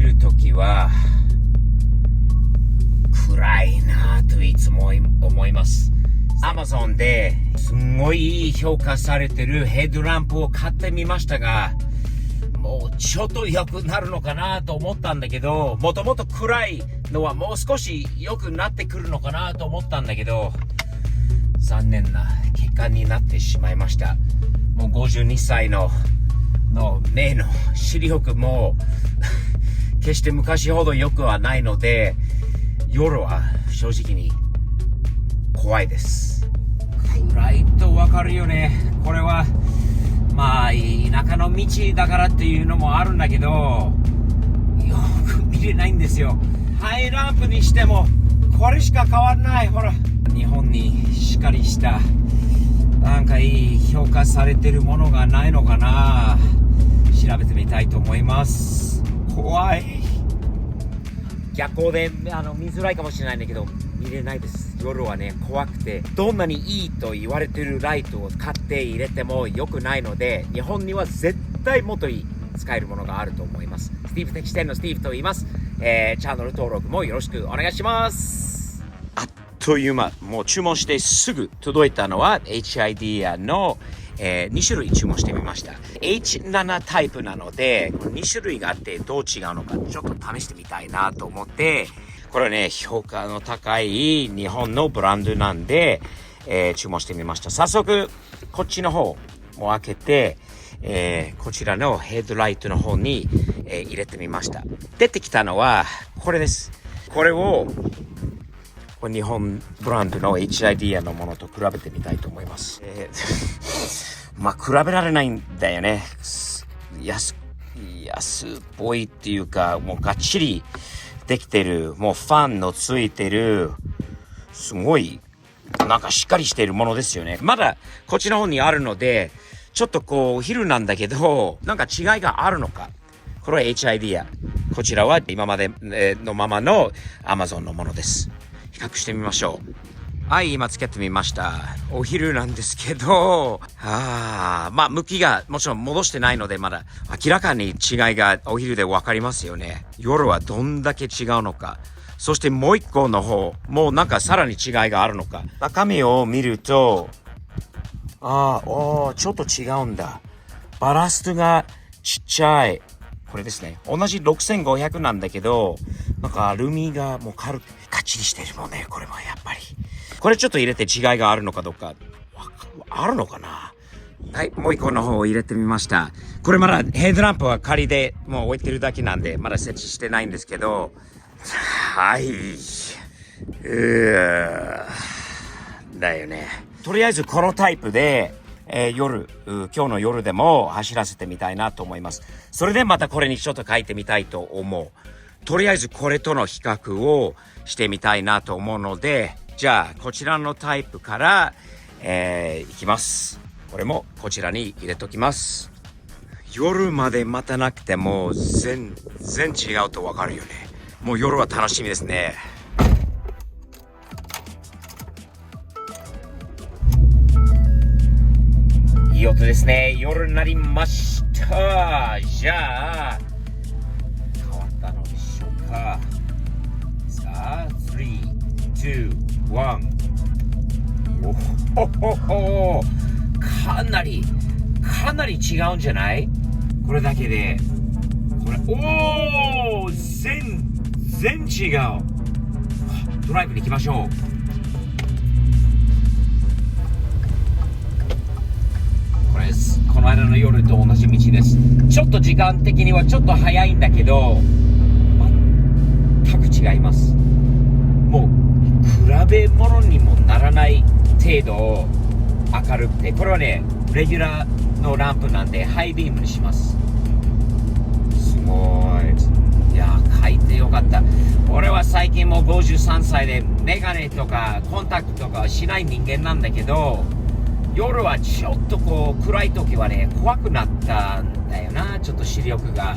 てるときは暗いなといつも思います。Amazon ですんごい評価されてるヘッドランプを買ってみましたが、もうちょっと良くなるのかなと思ったんだけど、もともと暗いのはもう少し良くなってくるのかなと思ったんだけど、残念な結果になってしまいました。もう52歳の目の視力も決して昔ほど良くはないので、夜は正直に怖いです。暗いとわかるよね。これはまあ田舎の道だからっていうのもあるんだけど、よく見れないんですよ。ハイランプにしてもこれしか変わらない。ほら、日本にしっかりしたなんかいい評価されてるものがないのかな、調べてみたいと思います。怖い。逆光で見づらいかもしれないんだけど見れないです。夜はね、怖くて、どんなにいいと言われてるライトを買って入れても良くないので、日本には絶対もっといい使えるものがあると思います。スティーブ的視点のスティーブと言います。チャンネル登録もよろしくお願いします。あっという間、もう注文してすぐ届いたのは HID の2種類注文してみました。H7 タイプなので、2種類があってどう違うのかちょっと試してみたいなと思って、これね、評価の高い日本のブランドなんで、注文してみました。早速、こっちの方も開けて、こちらのヘッドライトの方に、入れてみました。出てきたのは、これです。これを、日本ブランドの HID のものと比べてみたいと思います。まあ、比べられないんだよね。安っぽいっていうか、もうがっちりできてる、もうファンのついてる、すごい、なんかしっかりしているものですよね。まだこっちの方にあるので、ちょっとこう、お昼なんだけど、なんか違いがあるのか。これは HID。こちらは今までのままの Amazon のものです。比較してみましょう。はい、今つけてみました。お昼なんですけど、まあ、向きがもちろん戻してないので、まだ明らかに違いがお昼でわかりますよね。夜はどんだけ違うのか。そしてもう一個の方、もうなんかさらに違いがあるのか。中身を見ると、ちょっと違うんだ。バラストがちっちゃい。これですね。同じ6500なんだけど、なんかアルミがもうかっちりしてるもんね。これもやっぱり。これちょっと入れて違いがあるのかどうか。あるのかな。はい、もう一個の方を入れてみました。これまだヘッドランプは仮でもう置いてるだけなんで、まだ設置してないんですけど、はい。だよね。とりあえずこのタイプで、今日の夜でも走らせてみたいなと思います。それでまたこれにちょっと書いてみたいと思う。とりあえずこれとの比較をしてみたいなと思うので、じゃあこちらのタイプから、いきます。これもこちらに入れときます。夜まで待たなくても全然違うとわかるよね。もう夜は楽しみですね。いい音ですね。夜になりました。じゃあ変わったのでしょうか。さあ、3、2、1。おほほほ。かなり違うんじゃない？これだけで。これ、全然違う。ドライブに行きましょう。この間の夜と同じ道です。ちょっと時間的にはちょっと早いんだけど、全く違います。もう比べ物にもならない程度明るくて、これはね、レギュラーのランプなんでハイビームにします。すごい。いや、書いてよかった。俺は最近もう53歳でメガネとかコンタクトとかしない人間なんだけど、夜はちょっとこう暗い時はね、怖くなったんだよな。ちょっと視力が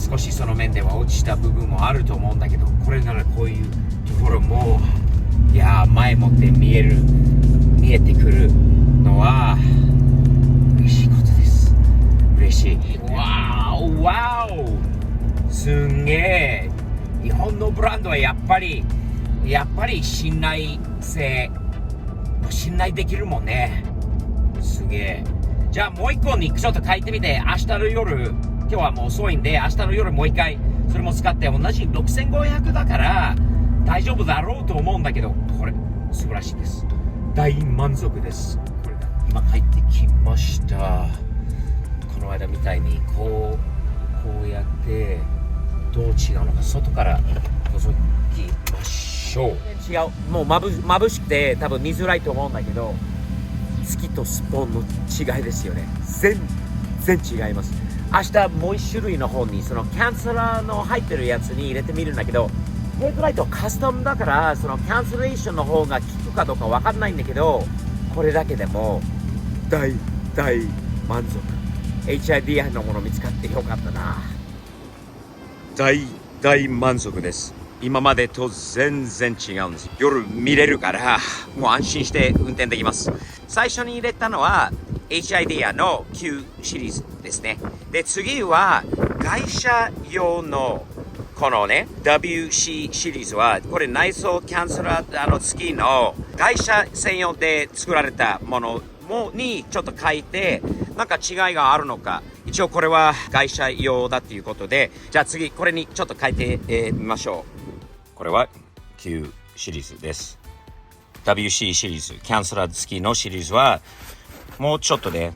少しその面では落ちた部分もあると思うんだけど、これならこういうところも、いや、前もって見えてくるのは嬉しいことです。嬉しい。わーおすんげえ。日本のブランドはやっぱり信頼できるもんね。すげえ。じゃあもう一個にちょっと書いてみて、明日の夜、今日はもう遅いんで、明日の夜もう一回それも使って、同じ6500だから大丈夫だろうと思うんだけど、これ素晴らしいです。大満足です。これ今帰ってきました。この間みたいにこうやってどう違うのか外から覗きましょう。違う、もう眩しくて多分見づらいと思うんだけど、月とスポンの違いですよね。全然違います。明日もう一種類の方にそのキャンセラーの入ってるやつに入れてみるんだけど、ヘッドライトカスタムだからそのキャンセレーションの方が効くかどうかわかんないんだけど、これだけでも大満足。HIDI のもの見つかってよかったな。大満足です。今までと全然違うんです。夜見れるからもう安心して運転できます。最初に入れたのは HIDI の Q シリーズですね。で次は会社用のこのね WC シリーズは、これ内装キャンセラー付きの会社専用で作られたものにちょっと書いて、なんか違いがあるのか。一応これは会社用だっていうことで、じゃあ次これにちょっと書いてみましょう。これは Q シリーズです。 WC シリーズキャンセラー付きのシリーズはもうちょっとで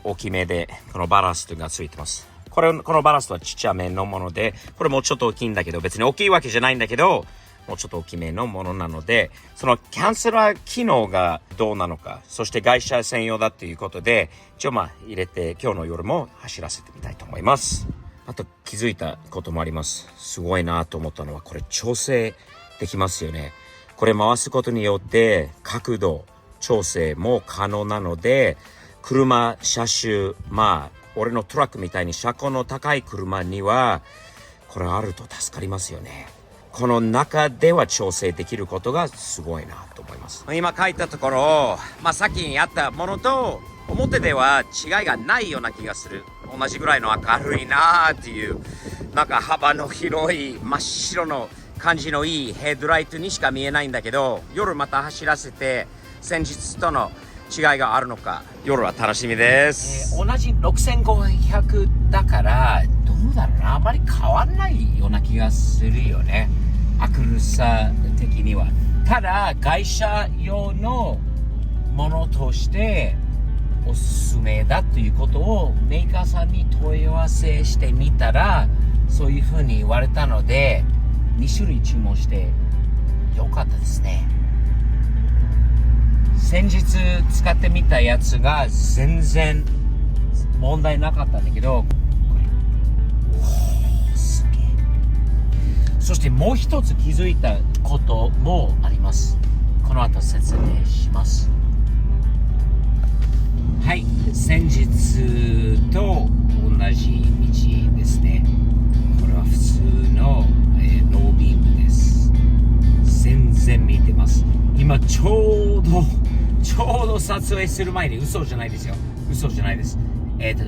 大きめで、このバラストがついてます。このバラストはちっちゃめのもので、これもうちょっと大きいんだけど、別に大きいわけじゃないんだけど、もうちょっと大きめのものなので、そのキャンセラー機能がどうなのか、そして会社専用だっていうことで、一応入れて今日の夜も走らせてみたいと思います。あと気づいたこともあります。すごいなと思ったのは、これ調整できますよね。これ回すことによって角度調整も可能なので、車種俺のトラックみたいに車高の高い車にはこれあると助かりますよね。この中では調整できることがすごいなと思います。今書いたところ、さっきにあったものと表では違いがないような気がする。同じぐらいの明るいなっていう、なんか幅の広い真っ白の感じのいいヘッドライトにしか見えないんだけど、夜また走らせて先日との違いがあるのか、夜は楽しみです。同じ6500だからどうだろうな、あまり変わんないような気がするよね、明るさ的には。ただ会社用のものとしておすすめだということをメーカーさんに問い合わせしてみたら、そういう風に言われたので2種類注文してよかったですね。先日使ってみたやつが全然問題なかったんだけど、すげえ。そしてもう一つ気づいたこともあります。この後説明します。はい、先日と同じ道ですね。これは普通の、ノービームです。全然見てます。今ちょうど撮影する前に、嘘じゃないです。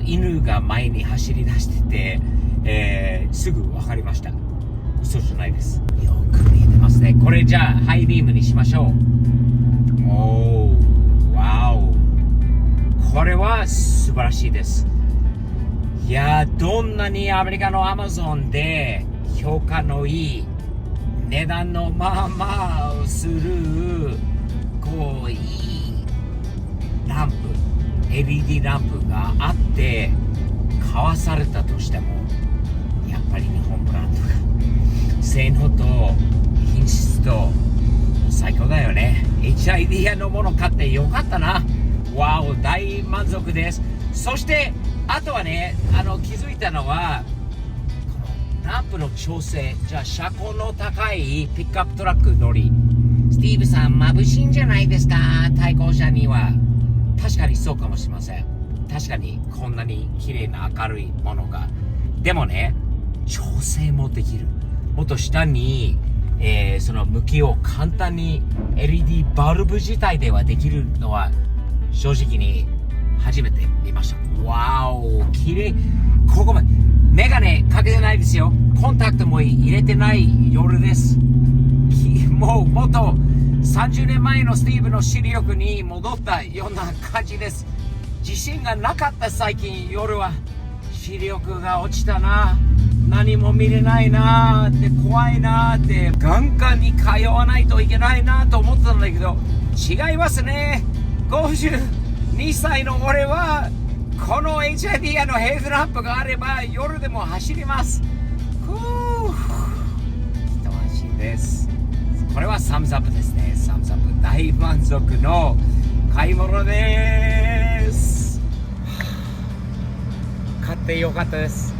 犬が前に走り出してて、すぐ分かりました。嘘じゃないです。よく見えてますね。これじゃあハイビームにしましょう。おー、ワオ。これは素晴らしいです。いやー、どんなにアメリカの Amazon で評価のいい、値段のするいいランプ、 LED ランプがあって買わされたとしても、やっぱり日本ブランドが性能と品質と最高だよね。 HIDI のもの買ってよかったな。わお、大満足です。そしてあとはね、気づいたのは、このランプの調整、じゃあ車高の高いピックアップトラック乗り、スティーブさん眩しいんじゃないですか、対向車には。確かにそうかもしれません。確かにこんなに綺麗な明るいものが、でもね、調整もできる。もっと下に、その向きを簡単に LED バルブ自体ではできるのは正直に初めて見ました。わお、綺麗。ここまでメガネかけてないですよ。コンタクトも入れてない夜です。もっと30年前のスティーブの視力に戻ったような感じです。自信がなかった最近夜は視力が落ちたな、何も見れないなって、怖いなって、眼科に通わないといけないなと思ったんだけど、違いますね。52歳の俺はこの HID ヘッドランプがあれば夜でも走ります。一安心です。これはサムズアップですね。サムズアップ、大満足の買い物です。買ってよかったです。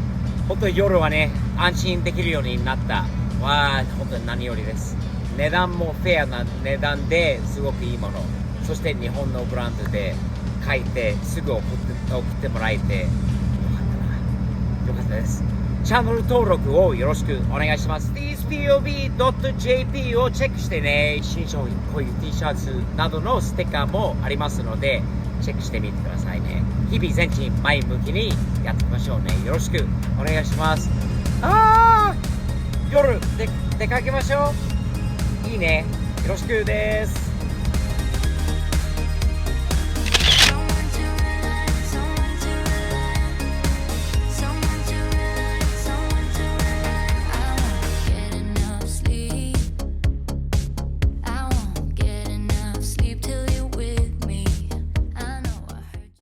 本当に夜はね、安心できるようになったは本当に何よりです。値段もフェアな値段ですごくいいもの、そして日本のブランドで買いてすぐ送ってもらえてよかったです。チャンネル登録をよろしくお願いします。tspov.jp をチェックしてね、新商品、こういう T シャツなどのステッカーもありますのでチェックしてみてくださいね。日々前進前向きにやっていきましょうね。よろしくお願いします。夜出かけましょう。いいね。よろしくです。